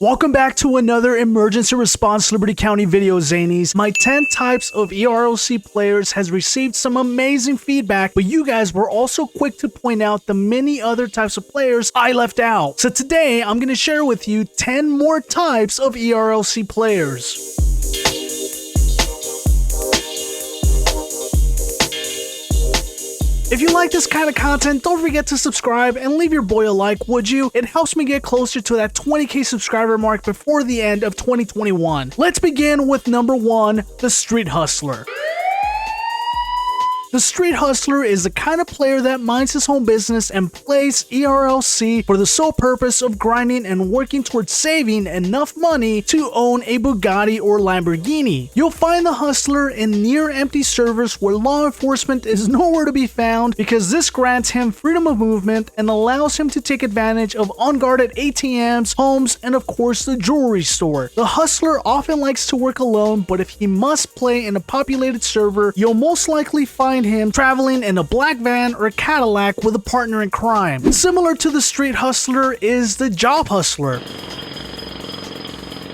Welcome back to another Emergency Response Liberty County video, Zanies. My 10 types of ERLC players has received some amazing feedback, but you guys were also quick to point out the many other types of players I left out. So today, I'm going to share with you 10 more types of ERLC players. If you like this kind of content, don't forget to subscribe and leave your boy a like, would you? It helps me get closer to that 20k subscriber mark before the end of 2021. Let's begin with number 1, the Street Hustler. The Street Hustler is the kind of player that minds his own business and plays ERLC for the sole purpose of grinding and working towards saving enough money to own a Bugatti or Lamborghini. You'll find the Hustler in near-empty servers where law enforcement is nowhere to be found because this grants him freedom of movement and allows him to take advantage of unguarded ATMs, homes, and of course the jewelry store. The Hustler often likes to work alone, but if he must play in a populated server, you'll most likely find him traveling in a black van or Cadillac with a partner in crime. Similar to the Street Hustler is the Job Hustler.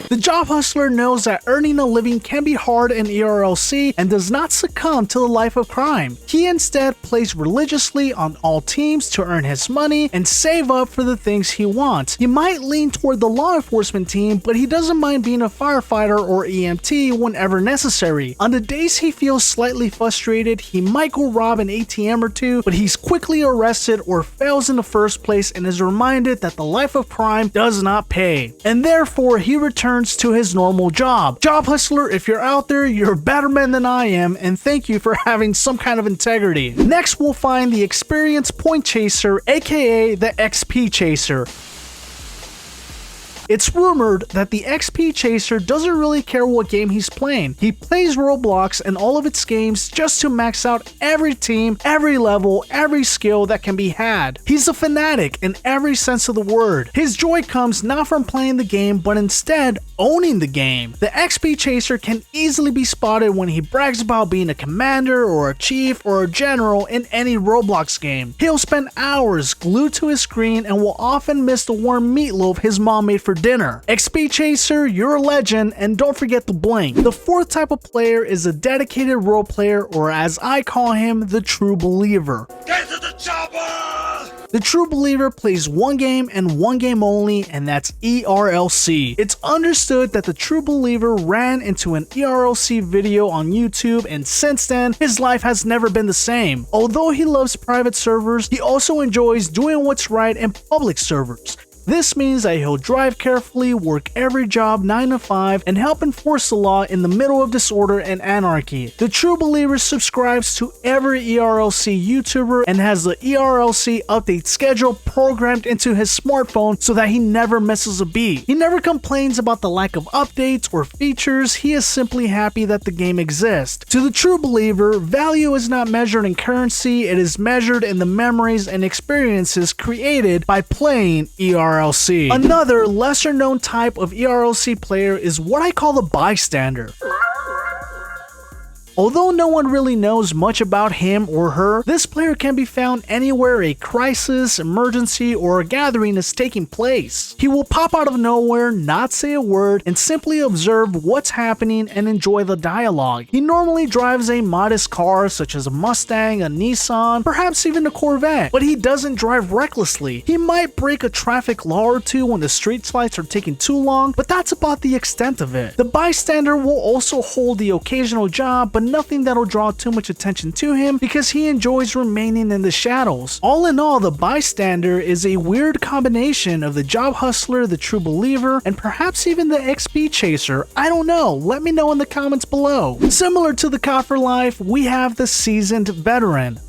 The Job Hustler knows that earning a living can be hard in ERLC and does not succumb to the life of crime. He instead plays religiously on all teams to earn his money and save up for the things he wants. He might lean toward the law enforcement team, but he doesn't mind being a firefighter or EMT whenever necessary. On the days he feels slightly frustrated, he might go rob an ATM or two, but he's quickly arrested or fails in the first place and is reminded that the life of crime does not pay. And therefore, he returns to his normal job. Job Hustler, if you're out there, you're a better man than I am, and thank you for having some kind of integrity. Next, we'll find the Experienced Point Chaser, aka the XP Chaser. It's rumored that the XP Chaser doesn't really care what game he's playing. He plays Roblox and all of its games just to max out every team, every level, every skill that can be had. He's a fanatic in every sense of the word. His joy comes not from playing the game, but instead owning the game. The XP Chaser can easily be spotted when he brags about being a commander or a chief or a general in any Roblox game. He'll spend hours glued to his screen and will often miss the warm meatloaf his mom made for dinner. XP Chaser, you're a legend, and don't forget to blink. The fourth type of player is a dedicated role player, or as I call him, the True Believer. Get to the chopper! The True Believer plays one game and one game only, and that's ERLC. It's understood that the True Believer ran into an ERLC video on YouTube, and since then, his life has never been the same. Although he loves private servers, he also enjoys doing what's right in public servers. This means that he'll drive carefully, work every job 9 to 5, and help enforce the law in the middle of disorder and anarchy. The True Believer subscribes to every ERLC YouTuber and has the ERLC update schedule programmed into his smartphone so that he never misses a beat. He never complains about the lack of updates or features, he is simply happy that the game exists. To the True Believer, value is not measured in currency, it is measured in the memories and experiences created by playing ERLC. Another lesser known type of ERLC player is what I call the bystander. Although no one really knows much about him or her, this player can be found anywhere a crisis, emergency, or a gathering is taking place. He will pop out of nowhere, not say a word, and simply observe what's happening and enjoy the dialogue. He normally drives a modest car such as a Mustang, a Nissan, perhaps even a Corvette, but he doesn't drive recklessly. He might break a traffic law or two when the street lights are taking too long, but that's about the extent of it. The bystander will also hold the occasional job, but nothing that'll draw too much attention to him because he enjoys remaining in the shadows. All in all, the bystander is a weird combination of the Job Hustler, the True Believer, and perhaps even the XP Chaser. I don't know, let me know in the comments below. Similar to the Cop for Life, we have the Seasoned Veteran.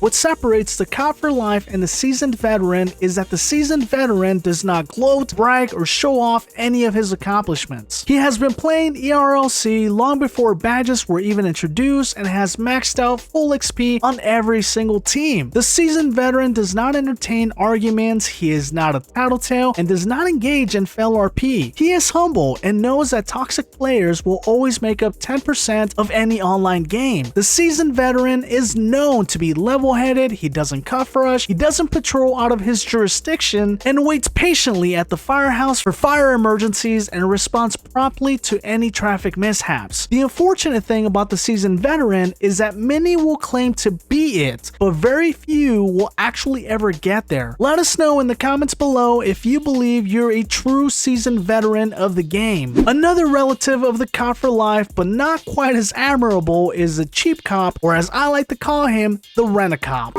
What separates the Cop for Life and the Seasoned Veteran is that the Seasoned Veteran does not gloat, brag, or show off any of his accomplishments. He has been playing ERLC long before badges were even introduced and has maxed out full XP on every single team. The Seasoned Veteran does not entertain arguments, he is not a tattletale, and does not engage in fail RP. He is humble and knows that toxic players will always make up 10% of any online game. The Seasoned Veteran is known to be level level-headed, he doesn't cuff rush, he doesn't patrol out of his jurisdiction, and waits patiently at the firehouse for fire emergencies and responds promptly to any traffic mishaps. The unfortunate thing about the seasoned veteran is that many will claim to be it, but very few will actually ever get there. Let us know in the comments below if you believe you're a true seasoned veteran of the game. Another relative of the cop for life, but not quite as admirable, is the cheap cop, or as I like to call him, the rent-a-cop.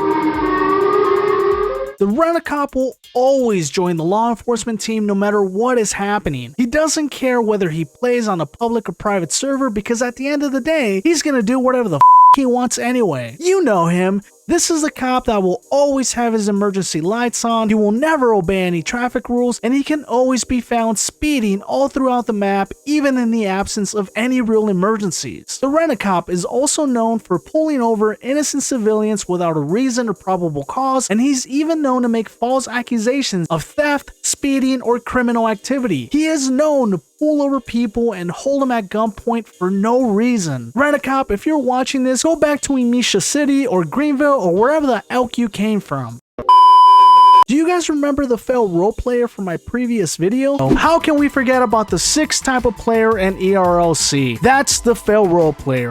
The rent-a-cop will always join the law enforcement team no matter what is happening. He doesn't care whether he plays on a public or private server, because at the end of the day, he's gonna do whatever the he wants anyway. You know him. This is the cop that will always have his emergency lights on, he will never obey any traffic rules, and he can always be found speeding all throughout the map, even in the absence of any real emergencies. The rent-a-cop is also known for pulling over innocent civilians without a reason or probable cause, and he's even known to make false accusations of theft, speeding, or criminal activity. He is known to pull over people and hold them at gunpoint for no reason. Rent-a-cop, if you're watching this, go back to Emisha City or Greenville or wherever the elk you came from. Do you guys remember the failed role player from my previous video? How can we forget about the 6th type of player in ERLC? That's the failed role player.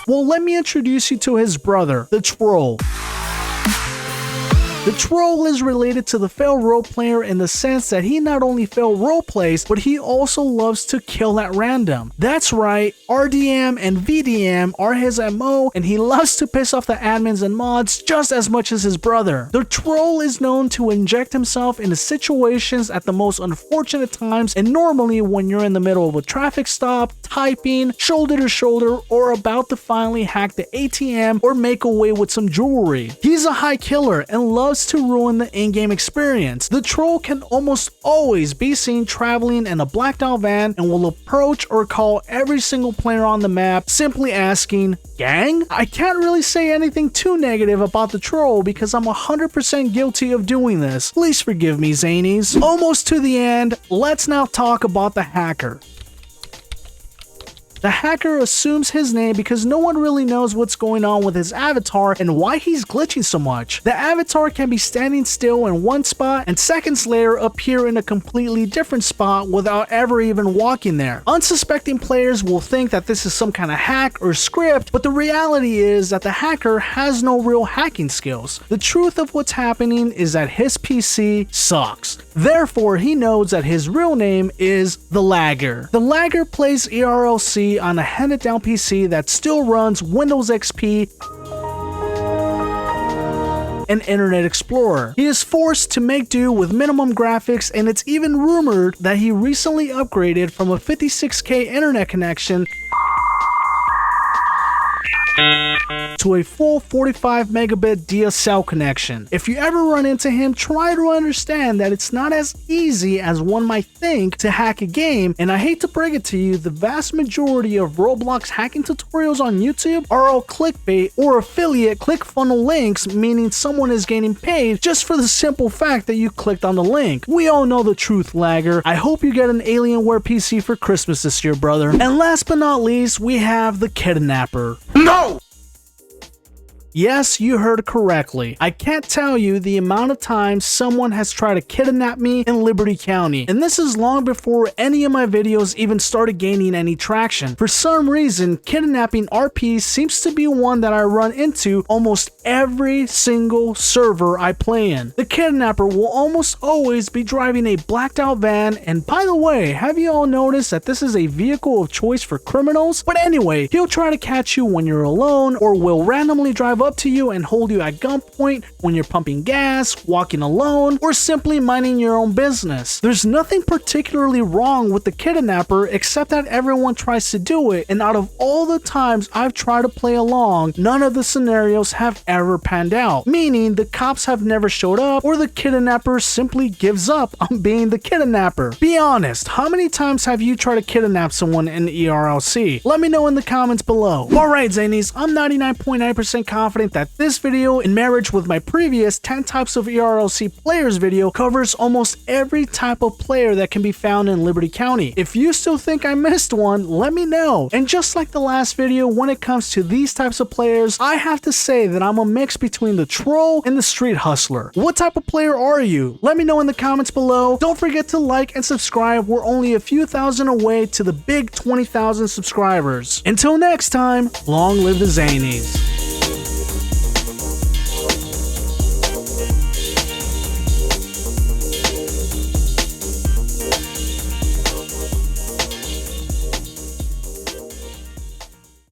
Well, let me introduce you to his brother, the troll. The troll is related to the failed role player in the sense that he not only failed role plays, but he also loves to kill at random. That's right, RDM and VDM are his MO, and he loves to piss off the admins and mods just as much as his brother. The troll is known to inject himself into situations at the most unfortunate times, and normally when you're in the middle of a traffic stop, typing, shoulder to shoulder, or about to finally hack the ATM or make away with some jewelry. He's a high killer and loves to ruin the in-game experience. The troll can almost always be seen traveling in a blacked out van and will approach or call every single player on the map, simply asking, "Gang?" I can't really say anything too negative about the troll because I'm 100% guilty of doing this. Please forgive me, Zanies. Almost to the end, let's now talk about the hacker. The hacker assumes his name because no one really knows what's going on with his avatar and why he's glitching so much. The avatar can be standing still in one spot and seconds later appear in a completely different spot without ever even walking there. Unsuspecting players will think that this is some kind of hack or script, but the reality is that the hacker has no real hacking skills. The truth of what's happening is that his PC sucks. Therefore, he knows that his real name is the Lagger. The Lagger plays ERLC on a handed down PC that still runs Windows XP and Internet Explorer. He is forced to make do with minimum graphics, and it's even rumored that he recently upgraded from a 56K internet connection to a full 45 megabit DSL connection. If you ever run into him, try to understand that it's not as easy as one might think to hack a game, and I hate to break it to you, the vast majority of Roblox hacking tutorials on YouTube are all clickbait or affiliate ClickFunnels links, meaning someone is getting paid just for the simple fact that you clicked on the link. We all know the truth, Lagger. I hope you get an Alienware PC for Christmas this year, brother. And last but not least, we have the kidnapper. No! Yes, you heard correctly. I can't tell you the amount of times someone has tried to kidnap me in Liberty County, and this is long before any of my videos even started gaining any traction. For some reason, kidnapping RP seems to be one that I run into almost every single server I play in. The kidnapper will almost always be driving a blacked out van, and by the way, have you all noticed that this is a vehicle of choice for criminals? But anyway, he'll try to catch you when you're alone, or will randomly drive up to you and hold you at gunpoint when you're pumping gas, walking alone, or simply minding your own business. There's nothing particularly wrong with the kidnapper except that everyone tries to do it, and out of all the times I've tried to play along, none of the scenarios have ever panned out, meaning the cops have never showed up or the kidnapper simply gives up on being the kidnapper. Be honest, how many times have you tried to kidnap someone in ERLC? Let me know in the comments below. Alright Zanies, I'm 99.9% confident confident that this video, in marriage with my previous 10 types of ERLC players video, covers almost every type of player that can be found in Liberty County. If you still think I missed one, let me know. And just like the last video, when it comes to these types of players, I have to say that I'm a mix between the troll and the street hustler. What type of player are you? Let me know in the comments below. Don't forget to like and subscribe. We're only a few thousand away to the big 20,000 subscribers. Until next time, long live the Zanies.